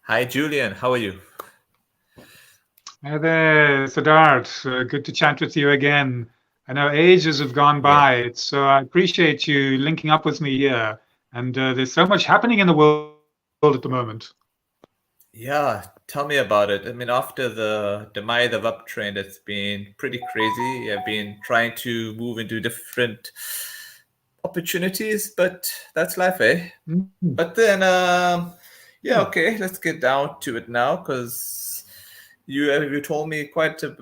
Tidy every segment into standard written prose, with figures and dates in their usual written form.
Hi, Julian. How are you? Hi there, Siddharth. Good to chat with you again. I know ages have gone Yeah. by, so I appreciate you linking up with me here. And there's so much happening in the world at the moment. Yeah, tell me about it. I mean, after the demise of uptrend, it's been pretty crazy. I've been trying to move into different opportunities, but that's life, eh? Mm. But then, yeah, Yeah. okay, let's get down to it now because you told me quite a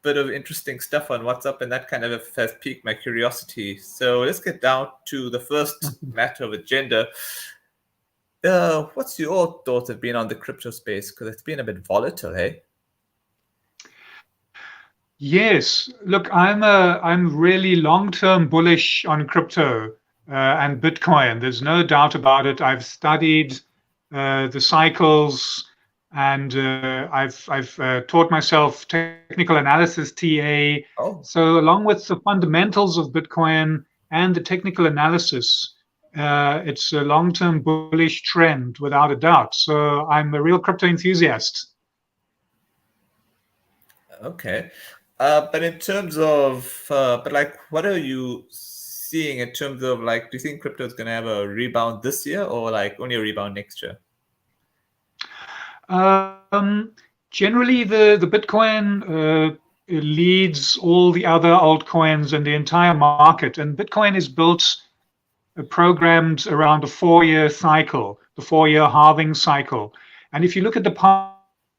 bit of interesting stuff on WhatsApp, and that kind of has piqued my curiosity. So let's get down to the first matter of agenda. What's your thoughts have been on the crypto space? Because it's been a bit volatile, hey? Yes. Look, I'm really long-term bullish on crypto and Bitcoin. There's no doubt about it. I've studied the cycles, and I've taught myself technical analysis (TA). Oh, So along with the fundamentals of Bitcoin and the technical analysis, it's a long-term bullish trend without a doubt. So I'm a real crypto enthusiast. okay. But in terms of, but like, what are you seeing in terms of like, do you think crypto is going to have a rebound this year or like only a rebound next year? Um, Generally, the Bitcoin leads all the other altcoins and the entire market. And Bitcoin is built, programmed around a 4-year cycle, the 4-year halving cycle. And if you look at the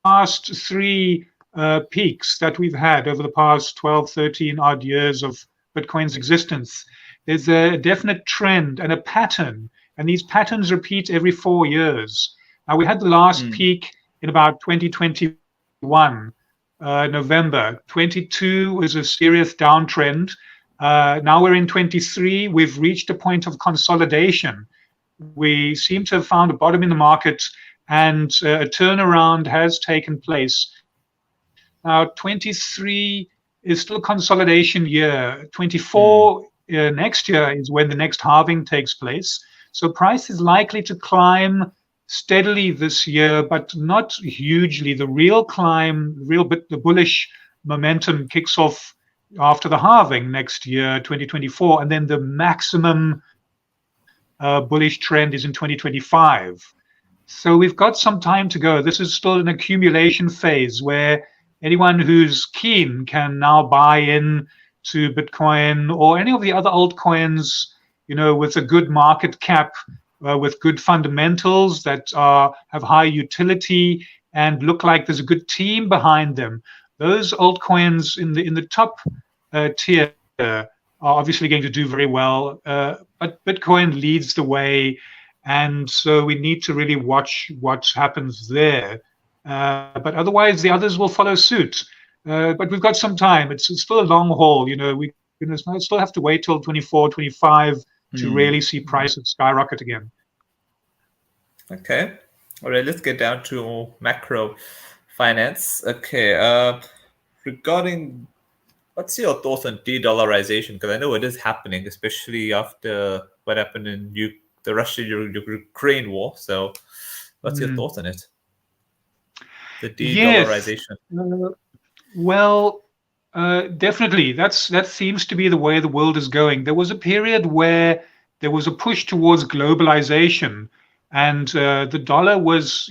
past three peaks that we've had over the past 12, 13 odd years of Bitcoin's existence, there's a definite trend and a pattern. And these patterns repeat every 4 years. Now, we had the last Hmm. peak in about 2021, November. 22 was a serious downtrend. Now we're in 23. We've reached a point of consolidation. We seem to have found a bottom in the market, and a turnaround has taken place. Now, 23 is still consolidation year. Hmm. 24 next year is when the next halving takes place. So price is likely to climb steadily this year, but not hugely. The real climb, the bullish momentum kicks off after the halving next year, 2024, and then the maximum bullish trend is in 2025. So we've got some time to go. This is still an accumulation phase where anyone who's keen can now buy in to Bitcoin or any of the other altcoins, with a good market cap, with good fundamentals that have high utility and look like there's a good team behind them. Those altcoins in the top tier are obviously going to do very well, but Bitcoin leads the way, and so we need to really watch what happens there. But otherwise, the others will follow suit. But we've got some time. It's still a long haul. We still have to wait till 24, 25 to Hmm. really see prices skyrocket again. Okay. All right, let's get down to macro finance. Okay. Regarding what's your thoughts on de-dollarization? Because I know it is happening, especially after what happened in the Russia-Ukraine war. So, what's your Mm. thoughts on it? The Yes. de-dollarization. Uh, well, definitely. That seems to be the way the world is going. There was a period where there was a push towards globalization, and the dollar was,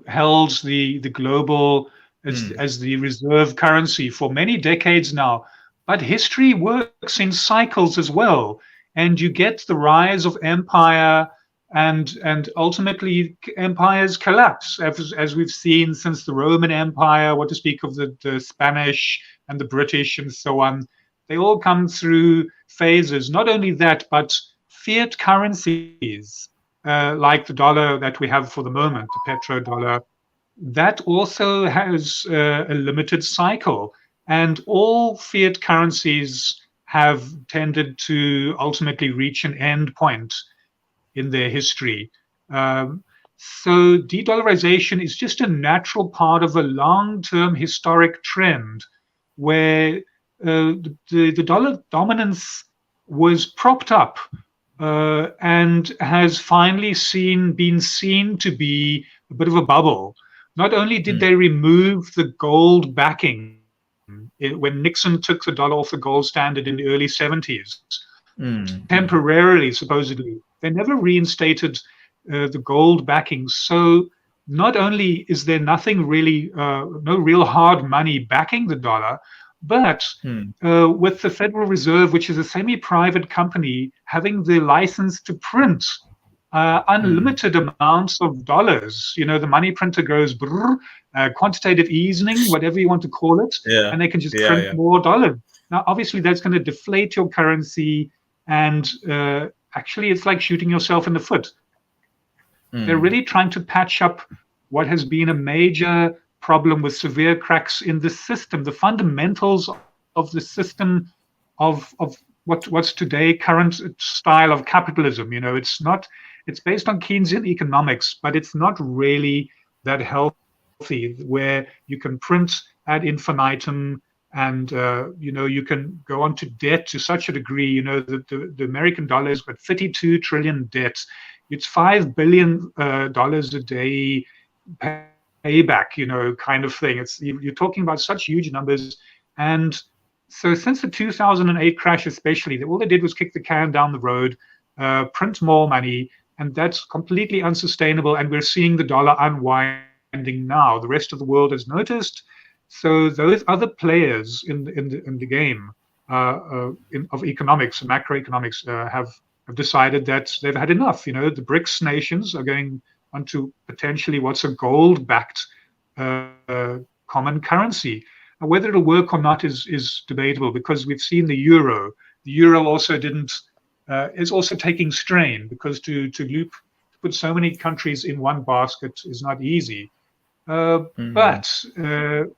held the global Hmm. as the reserve currency for many decades now. But history works in cycles as well, and you get the rise of empire, and ultimately empires collapse, as we've seen since the Roman Empire, what to speak of the Spanish and the British and so on. They all come through phases. Not only that, but fiat currencies, like the dollar that we have for the moment, the petrodollar, that also has a limited cycle. And all fiat currencies have tended to ultimately reach an end point in their history. So de-dollarization is just a natural part of a long-term historic trend where the dollar dominance was propped up, and has finally been seen to be a bit of a bubble. Not only did Mm, they remove the gold backing when Nixon took the dollar off the gold standard in the early 70s, mm, mm, temporarily, supposedly, they never reinstated the gold backing. So not only is there nothing really, no real hard money backing the dollar, but mm, with the Federal Reserve, which is a semi-private company, having the license to print mm. unlimited amounts of dollars. The money printer goes brrr, quantitative easing, whatever you want to call it, Yeah, and they can just yeah, print yeah. more dollars. Now, obviously, that's going to deflate your currency, and actually, it's like shooting yourself in the foot. They're Mm, really trying to patch up what has been a major problem with severe cracks in the system, the fundamentals of the system of what's today current style of capitalism. It's based on Keynesian economics, but it's not really that healthy, where you can print ad infinitum, and you can go on to debt to such a degree. The American dollar has got 32 trillion debt. It's $5 billion a day payback, kind of thing. You're talking about such huge numbers. And so since the 2008 crash, especially, all they did was kick the can down the road, print more money, and that's completely unsustainable. And we're seeing the dollar unwinding now. The rest of the world has noticed. So those other players in the game of economics, macroeconomics, have decided that they've had enough. The BRICS nations are going onto potentially what's a gold-backed common currency. Now, whether it'll work or not is debatable, because we've seen the euro. The euro also didn't is also taking strain, because to put so many countries in one basket is not easy. mm. But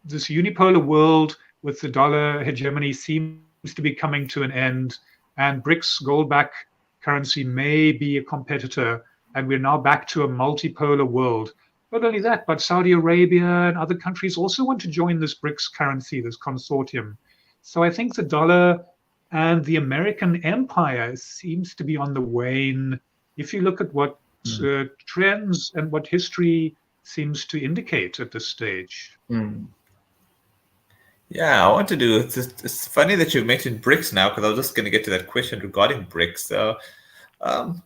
this unipolar world with the dollar hegemony seems to be coming to an end, and BRICS gold-backed currency may be a competitor, and we're now back to a multipolar world. Not only that, but Saudi Arabia and other countries also want to join this BRICS currency, this consortium. So I think the dollar and the American empire seems to be on the wane, if you look at what Mm, trends and what history seems to indicate at this stage. mm. Yeah, I want to do. It's funny that you mentioned BRICS now, because I was just going to get to that question regarding BRICS. So,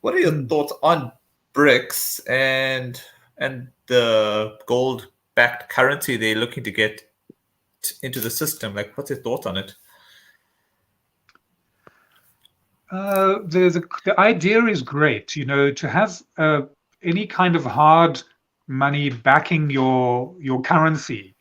what are your Mm. thoughts on BRICS and the gold-backed currency they're looking to get into the system? Like, what's your thoughts on it? The idea is great, to have any kind of hard money backing your currency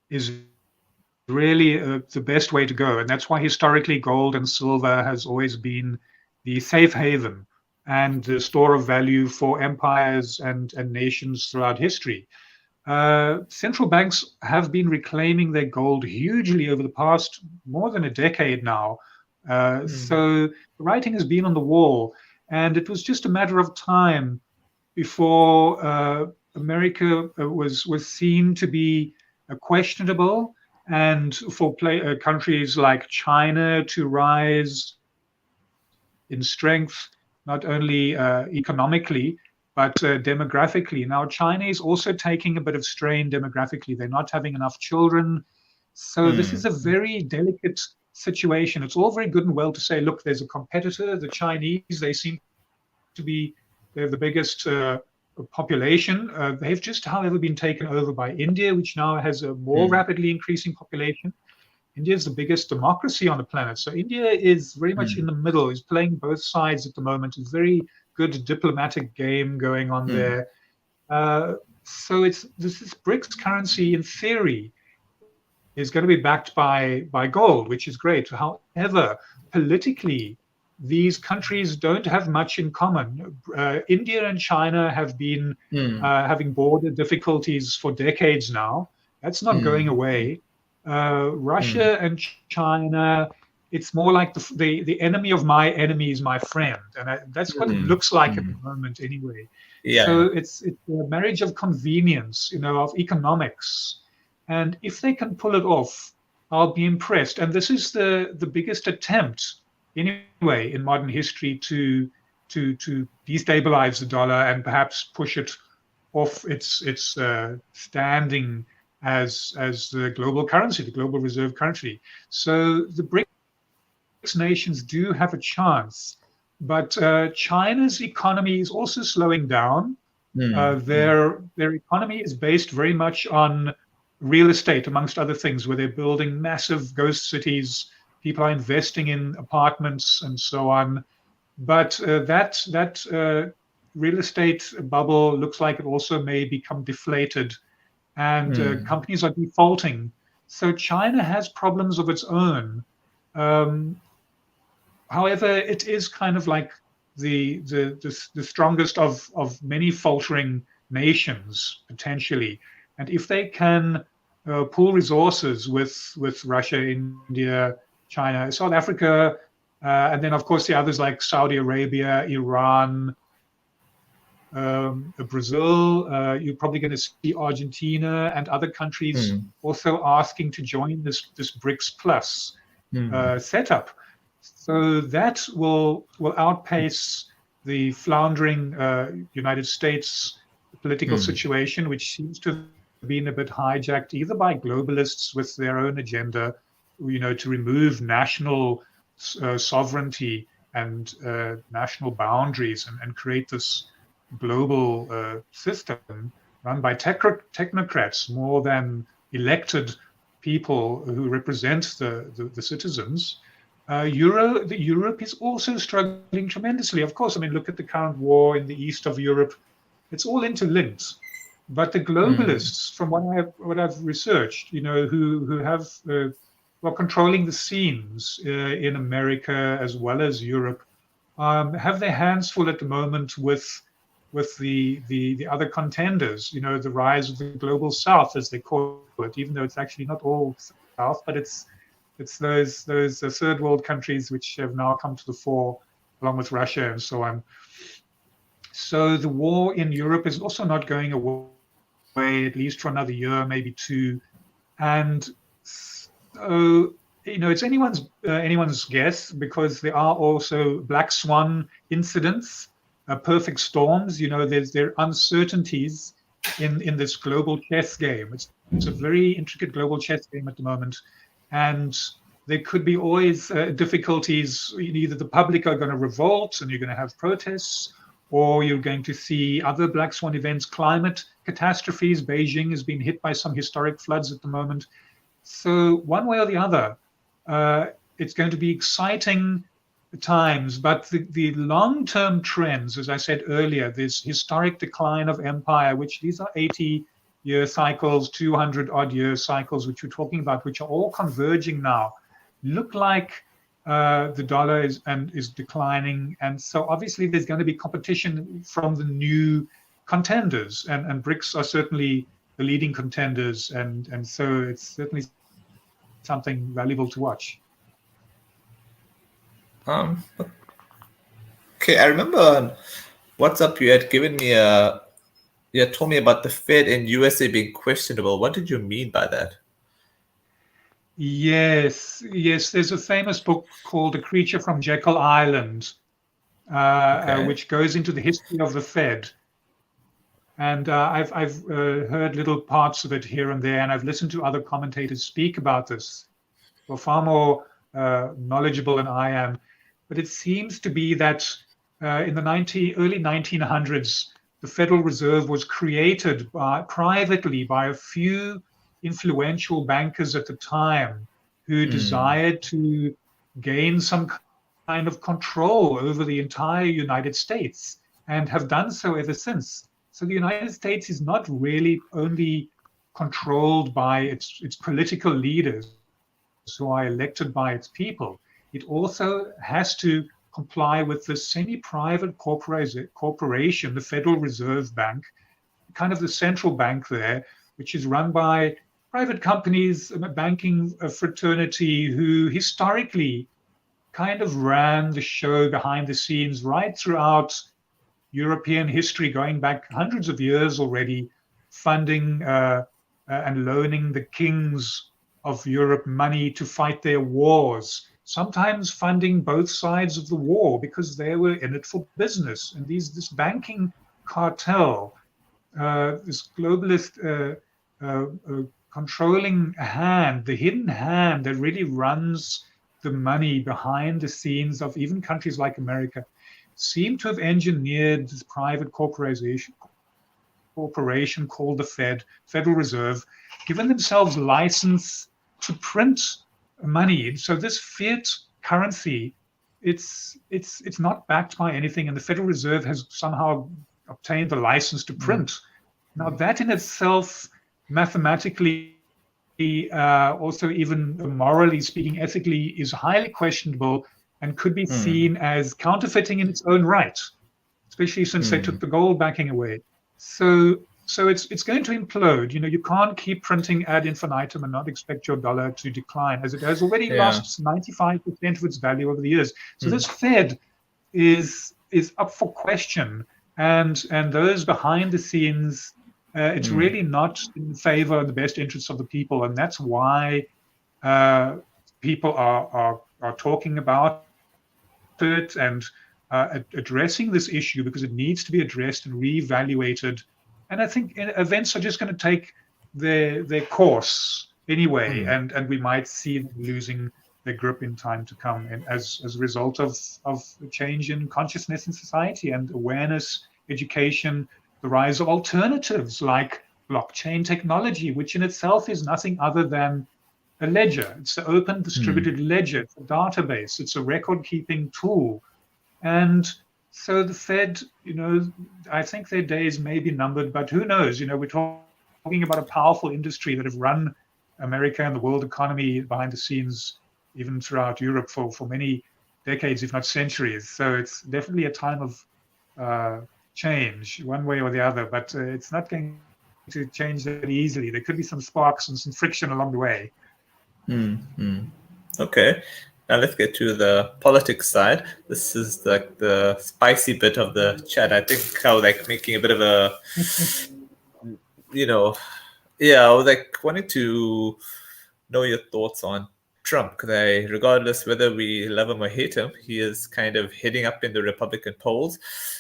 is really the best way to go, and that's why historically gold and silver has always been the safe haven and the store of value for empires and nations throughout history. Central banks have been reclaiming their gold hugely over the past more than a decade now. Mm, So the writing has been on the wall, and it was just a matter of time before America was seen to be questionable, and for countries like China to rise in strength, not only economically, but demographically. Now, China is also taking a bit of strain demographically. They're not having enough children. So, this is mm, a very delicate situation. It's all very good and well to say, look, there's a competitor, the Chinese, they seem to be they're the biggest population. They've just, however, been taken over by India, which now has a more mm, rapidly increasing population. India is the biggest democracy on the planet. So India is very much in mm, the middle. Is playing both sides at the moment. It's a very good diplomatic game going on mm, there. So this is BRICS currency in theory is going to be backed by gold, which is great. However, politically, these countries don't have much in common. India and China have been mm, having border difficulties for decades now. That's not going mm, away. mm, Russia and China, it's more like the enemy of my enemy is my friend, and that's what it mm, looks like at the mm. moment, anyway. So Yeah. it's a marriage of convenience, of economics, and if they can pull it off, I'll be impressed. And this is the biggest attempt, anyway, in modern history to destabilize the dollar and perhaps push it off its standing as the global currency, the global reserve currency. So the BRICS nations do have a chance, but China's economy is also slowing down. Mm, mm, Their economy is based very much on real estate, amongst other things, where they're building massive ghost cities. People are investing in apartments and so on. But that real estate bubble looks like it also may become deflated, and mm, companies are defaulting. So China has problems of its own. Um, However, it is kind of like the strongest of many faltering nations potentially, and if they can pool resources with Russia, India, China, South Africa, and then of course the others like Saudi Arabia, Iran, Brazil. You're probably going to see Argentina and other countries mm, also asking to join this BRICS Plus mm, setup. So that will outpace the floundering United States political mm, situation, which seems to have been a bit hijacked either by globalists with their own agenda, to remove national sovereignty and national boundaries and create this global system run by technocrats more than elected people who represent the citizens. Europe is also struggling tremendously. Of course, I mean, look at the current war in the east of Europe. It's all interlinked. But the mm, globalists, from what I've researched, who have well controlling the scenes in America as well as Europe, have their hands full at the moment with the other contenders. The rise of the global South, as they call it, even though it's actually not all South, but it's those third world countries which have now come to the fore, along with Russia and so on. So the war in Europe is also not going away, at least for another year, maybe two. And so, it's anyone's guess, because there are also black swan incidents, perfect storms. There are uncertainties in this global chess game. It's a very intricate global chess game at the moment, and there could be always difficulties. Either the public are going to revolt and you're going to have protests, or you're going to see other black swan events, climate catastrophes. Beijing has been hit by some historic floods at the moment. So one way or the other, it's going to be exciting times. But the long-term trends, as I said earlier, this historic decline of empire, which these are 80-year cycles, 200-odd-year cycles, which we're talking about, which are all converging now, look like the dollar is declining. And so obviously there's going to be competition from the new contenders, and BRICS are certainly the leading contenders, and so it's certainly something valuable to watch. um, okay, I remember on WhatsApp you had given me you had told me about the Fed in USA being questionable. What did you mean by that? Yes. There's a famous book called "A Creature from Jekyll Island," Okay. which goes into the history of the Fed. And I've heard little parts of it here and there, and I've listened to other commentators speak about this. Well, far more knowledgeable than I am. But it seems to be that in the early 1900s, the Federal Reserve was created privately by a few influential bankers at the time who Mm, desired to gain some kind of control over the entire United States, and have done so ever since. So the United States is not really only controlled by its political leaders who are elected by its people. It also has to comply with the semi-private corporation, the Federal Reserve Bank, kind of the central bank there, which is run by private companies, a banking fraternity who historically kind of ran the show behind the scenes right throughout European history, going back hundreds of years already, funding and loaning the kings of Europe money to fight their wars, sometimes funding both sides of the war because they were in it for business. And this banking cartel this globalist controlling hand, the hidden hand that really runs the money behind the scenes of even countries like America, seem to have engineered this private corporation called the Federal Reserve, given themselves license to print money. And so this fiat currency, it's not backed by anything, and the Federal Reserve has somehow obtained the license to print. Now that in itself, mathematically, also even morally speaking, ethically, is highly questionable and could be seen as counterfeiting in its own right, especially since they took the gold backing away. So it's going to implode. You can't keep printing ad infinitum and not expect your dollar to decline, as it has already lost 95% of its value over the years. So this Fed is up for question, and those behind the scenes, it's really not in favor of the best interests of the people, and that's why people are talking about it and addressing this issue, because it needs to be addressed and reevaluated. And I think events are just going to take their course anyway, and we might see them losing their grip in time to come, and as a result of a change in consciousness in society and awareness, education, the rise of alternatives like blockchain technology, which in itself is nothing other than a ledger. It's the open distributed ledger. It's a database. It's a record-keeping tool. And so the Fed, I think their days may be numbered, but who knows? We're talking about a powerful industry that have run America and the world economy behind the scenes, even throughout Europe for many decades, if not centuries. So it's definitely a time of change, one way or the other, but it's not going to change that easily. There could be some sparks and some friction along the way. Okay. Now let's get to the politics side. This is the spicy bit of the chat. I think I was making a bit of a, I was wanting to know your thoughts on Trump, because regardless whether we love him or hate him, he is kind of heading up in the Republican polls.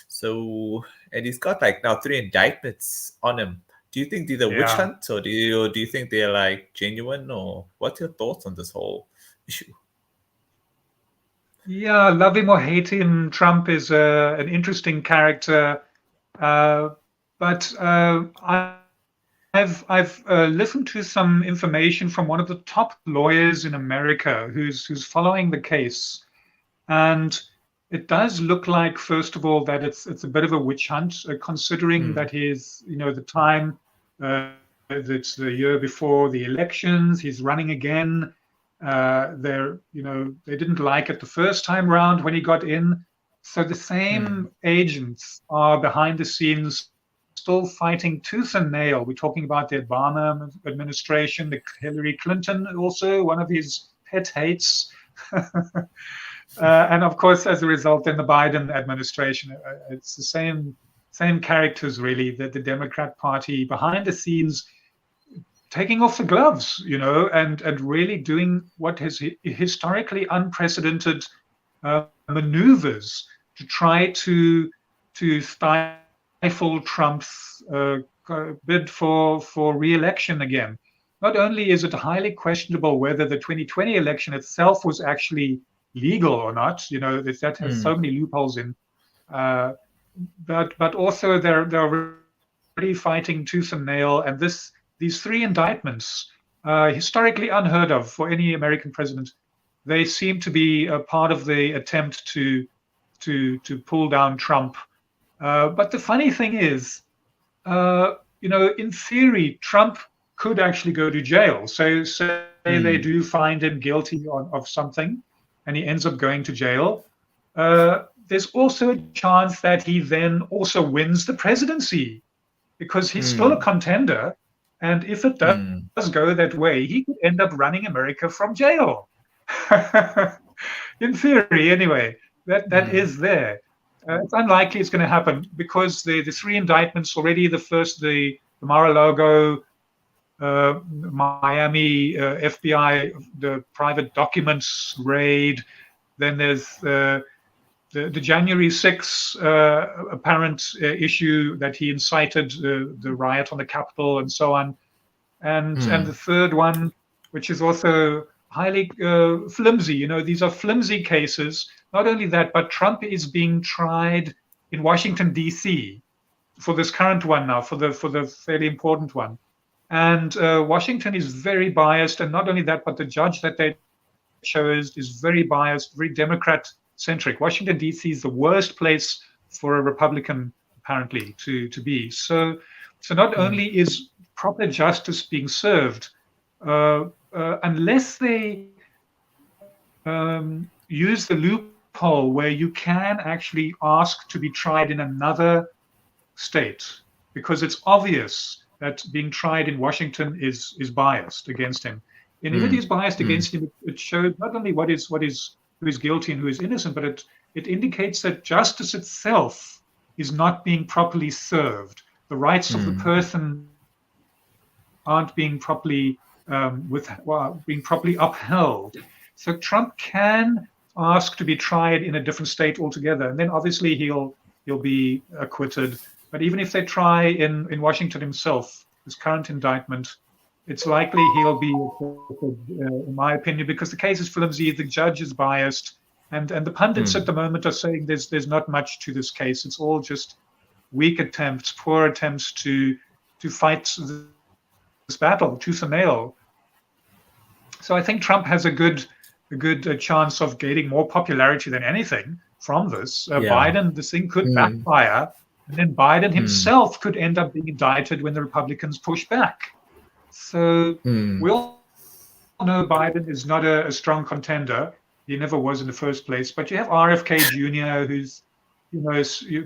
So, and he's got now 3 indictments on him. Do you think these are witch hunts, or do you think they're genuine, or what's your thoughts on this whole issue? Yeah, love him or hate him, Trump is an interesting character, but I've listened to some information from one of the top lawyers in America who's following the case, and it does look like, first of all, that it's a bit of a witch hunt, considering that he's the time it's the year before the elections. He's running again. They didn't like it the first time round when he got in, so the same agents are behind the scenes, still fighting tooth and nail. We're talking about the Obama administration, the Hillary Clinton, also one of his pet hates. And of course, as a result, then the Biden administration. It's the same characters, really, that the Democrat Party behind the scenes taking off the gloves, and really doing what has historically unprecedented maneuvers to try to stifle Trump's bid for re-election again. Not only is it highly questionable whether the 2020 election itself was actually legal or not, that has so many loopholes in, but also they're already fighting tooth and nail, and these 3 indictments, historically unheard of for any American president, they seem to be a part of the attempt to pull down Trump. But the funny thing is, in theory, Trump could actually go to jail. So say they do find him guilty of something, and he ends up going to jail. There's also a chance that he then also wins the presidency, because he's still a contender. And if it does go that way, he could end up running America from jail. In theory, anyway, that is there. It's unlikely it's going to happen, because the 3 indictments already, the first, the Mar-a-Lago, Miami FBI, the private documents raid, then there's the the January 6th apparent issue that he incited the riot on the Capitol and so on, and the third one, which is also highly flimsy. You know, these are flimsy cases. Not only that, but Trump is being tried in Washington D.C. for this current one now, for the fairly important one, and Washington is very biased. And not only that, but the judge that they chose is very biased, very Democrat centric. Washington D.C. is the worst place for a Republican apparently to be. So not only is proper justice being served, unless they use the loophole where you can actually ask to be tried in another state, because it's obvious that being tried in Washington is biased against him. And if it is biased against him, it shows not only who is guilty and who is innocent, but it indicates that justice itself is not being properly served. The rights of the person aren't being properly being properly upheld. So Trump can ask to be tried in a different state altogether, and then obviously he'll be acquitted. But even if they try in Washington himself, his current indictment, it's likely he'll be acquitted, in my opinion, because the case is flimsy, the judge is biased, and the pundits at the moment are saying there's not much to this case. It's all just weak attempts, poor attempts to fight this battle tooth and nail. So I think Trump has a good chance of gaining more popularity than anything from this. Biden, this thing could backfire, and then Biden himself could end up being indicted when the Republicans push back. So we all know Biden is not a strong contender. He never was in the first place. But you have RFK Jr., who's,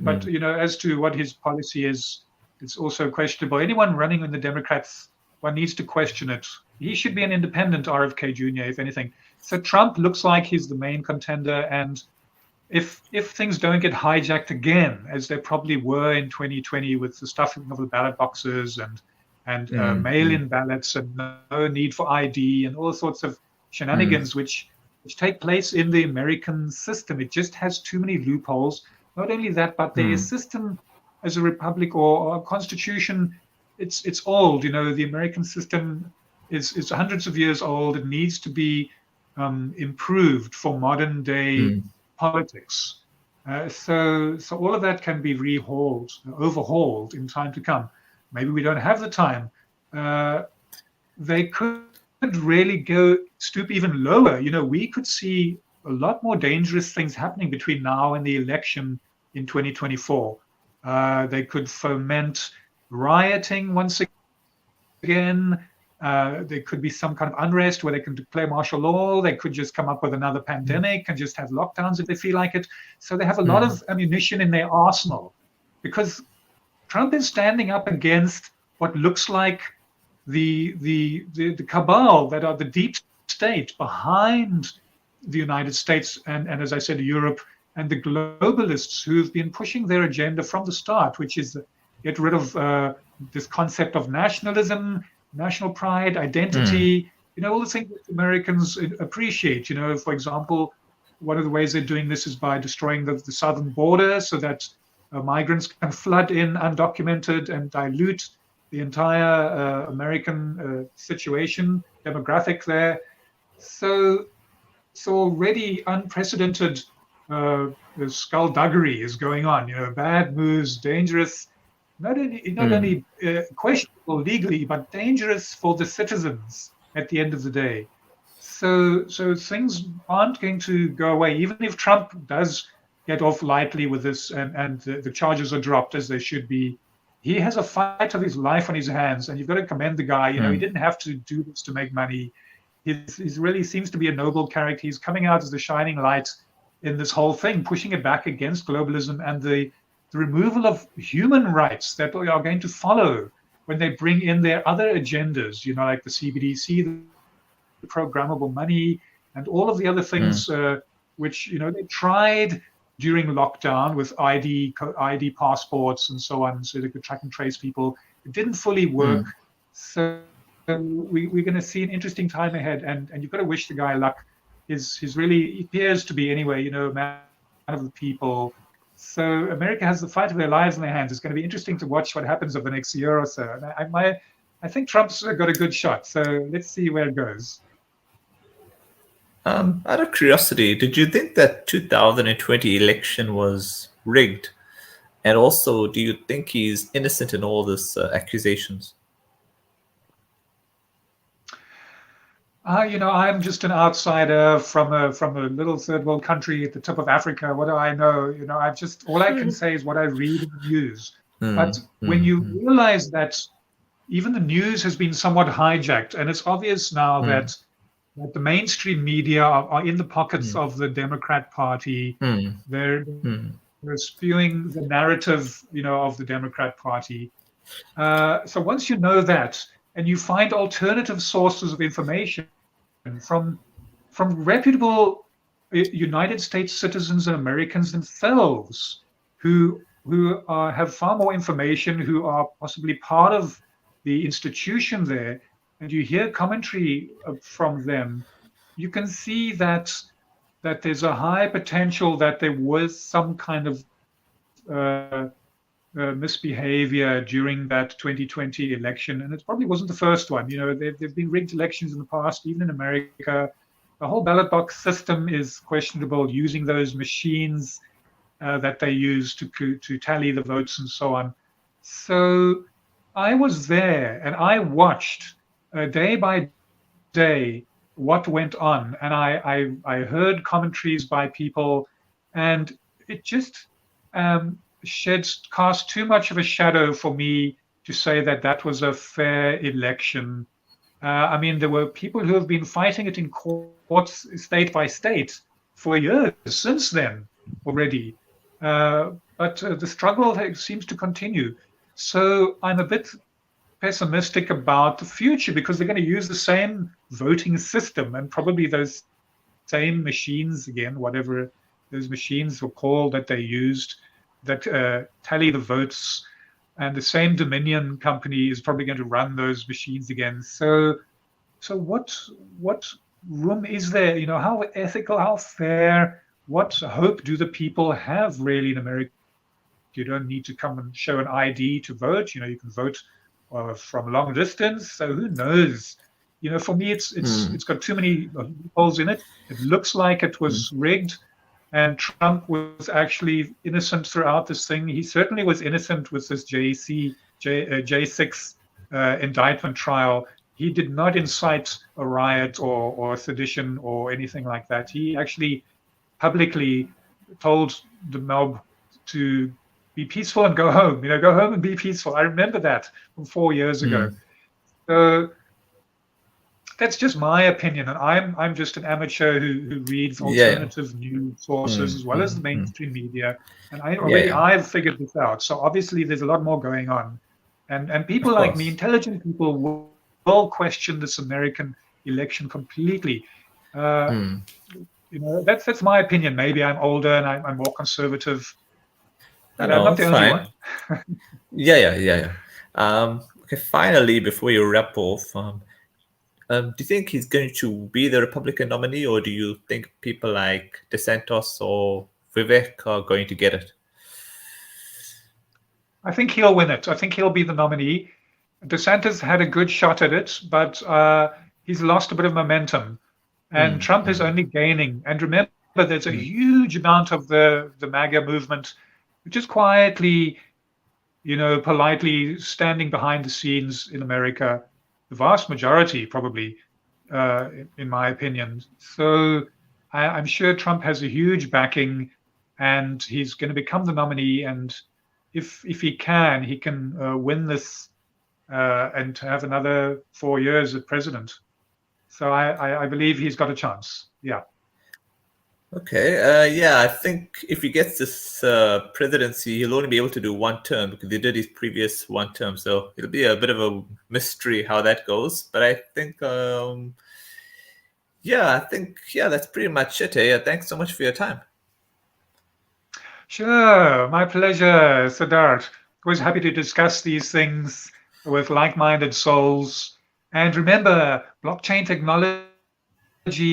but as to what his policy is, it's also questionable. Anyone running in the Democrats, one needs to question it. He should be an independent, RFK Jr., if anything. So Trump looks like he's the main contender, and if things don't get hijacked again, as they probably were in 2020 with the stuffing of the ballot boxes and mail-in ballots and no need for ID and all sorts of shenanigans which take place in the American system. It just has too many loopholes. Not only that, but the system as a republic or a constitution, it's old. The American system is hundreds of years old. It needs to be improved for modern day politics. So all of that can be overhauled in time to come. Maybe we don't have the time. They could really stoop even lower. We could see a lot more dangerous things happening between now and the election in 2024. They could foment rioting once again. There could be some kind of unrest where they can declare martial law. They could just come up with another pandemic and just have lockdowns if they feel like it. So they have a lot of ammunition in their arsenal, because Trump is standing up against what looks like the cabal that are the deep state behind the United States and as I said, Europe, and the globalists who've been pushing their agenda from the start, which is get rid of this concept of nationalism, national pride, identity, all the things that Americans appreciate. For example, one of the ways they're doing this is by destroying the southern border so that migrants can flood in undocumented and dilute the entire American situation, demographic there. So already unprecedented skullduggery is going on. Bad moves, dangerous, not only questionable legally, but dangerous for the citizens at the end of the day. So things aren't going to go away, even if Trump does get off lightly with this and the charges are dropped as they should be. He has a fight of his life on his hands, and you've got to commend the guy. He didn't have to do this to make money. He's really seems to be a noble character. He's coming out as the shining light in this whole thing, pushing it back against globalism and the removal of human rights that are going to follow when they bring in their other agendas, like the CBDC, the programmable money, and all of the other things which they tried during lockdown with ID passports and so on, so they could track and trace people. It didn't fully work. So we're going to see an interesting time ahead, and you've got to wish the guy luck. He appears to be anyway, a man of the people. So America has the fight of their lives in their hands. It's going to be interesting to watch what happens over the next year or so. And I think Trump's got a good shot. So let's see where it goes. Out of curiosity, did you think that 2020 election was rigged? And also, do you think he's innocent in all this accusations? I'm just an outsider from a little third world country at the tip of Africa. What do I know? I've just all I can say is what I read in the news. Hmm, But when hmm, you hmm, realize that even the news has been somewhat hijacked, and it's obvious now hmm, that the mainstream media are in the pockets hmm, of the Democrat Party. hmm, They're hmm, they're spewing the narrative, of the Democrat Party. So once you know that, and you find alternative sources of information from reputable United States citizens and Americans themselves, who have far more information, who are possibly part of the institution there, and you hear commentary from them, you can see that there's a high potential that there was some kind of misbehavior during that 2020 election, and it probably wasn't the first one. There've been rigged elections in the past, even in America. The whole ballot box system is questionable, using those machines that they use to tally the votes and so on. So I was there and I watched day by day what went on, and I heard commentaries by people, and it just cast too much of a shadow for me to say that that was a fair election. I mean, there were people who have been fighting it in courts, state by state, for years since then already. But the struggle seems to continue. So I'm a bit pessimistic about the future because they're going to use the same voting system and probably those same machines again, whatever those machines were called that they used that tally the votes. And the same Dominion company is probably going to run those machines again. So what room is there? How ethical, how fair? What hope do the people have really in America? You don't need to come and show an ID to vote. You can vote from long distance. So who knows? For me, it's got too many holes in it. It looks like it hmm, was rigged, and Trump was actually innocent throughout this thing. He certainly was innocent with this J6 indictment trial. He did not incite a riot or sedition or anything like that. He actually publicly told the mob to be peaceful and go home. Go home and be peaceful. I remember that from 4 years ago. hmm. So that's just my opinion, and I'm just an amateur who reads Yeah, yeah. alternative news sources Hmm, as well as hmm, the hmm. mainstream media. And Yeah, yeah. I've figured this out. So obviously there's a lot more going on, and people Of like me, course. intelligent people, will question this American election completely. Uh, Hmm. that's my opinion. Maybe I'm older and I'm more conservative, No, but I'm no, not the it's only fine. one. Yeah, yeah, yeah, yeah. Okay, finally, before you wrap off, do you think he's going to be the Republican nominee, or do you think people like DeSantis or Vivek are going to get it? I think he'll win it. I think he'll be the nominee. DeSantis had a good shot at it, but he's lost a bit of momentum. And Hmm, Trump is hmm, only gaining. And remember, there's a hmm, huge amount of the MAGA movement, which is quietly, politely standing behind the scenes in America. The vast majority, probably, in my opinion. So I'm sure Trump has a huge backing, and he's going to become the nominee. And if he can win this and have another 4 years as president. So I believe he's got a chance. Yeah. Okay. Yeah, I think if he gets this presidency, he'll only be able to do one term because he did his previous one term. So it'll be a bit of a mystery how that goes. But I think, yeah, that's pretty much it. Thanks so much for your time. Sure, my pleasure, Siddharth. Always happy to discuss these things with like-minded souls. And remember, blockchain technology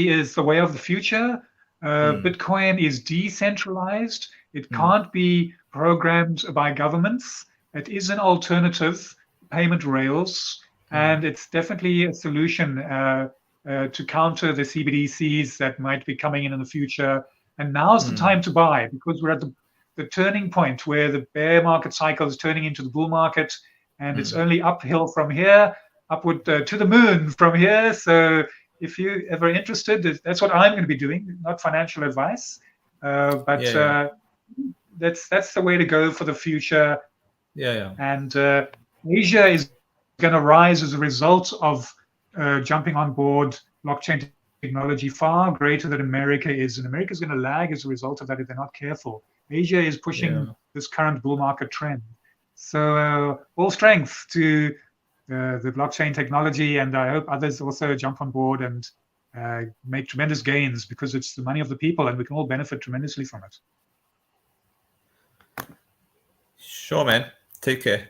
is the way of the future. Bitcoin is decentralized. It can't be programmed by governments. It is an alternative payment rails, and it's definitely a solution to counter the CBDCs that might be coming in the future. And now's the time to buy, because we're at the turning point where the bear market cycle is turning into the bull market, and it's only uphill from here, upward to the moon from here. So if you're ever interested, that's what I'm going to be doing, not financial advice, but that's the way to go for the future. And Asia is going to rise as a result of jumping on board blockchain technology far greater than America is. And America is going to lag as a result of that if they're not careful. Asia is pushing this current bull market trend. So all strength to the blockchain technology, and I hope others also jump on board and make tremendous gains, because it's the money of the people and we can all benefit tremendously from it. Sure, man. Take care.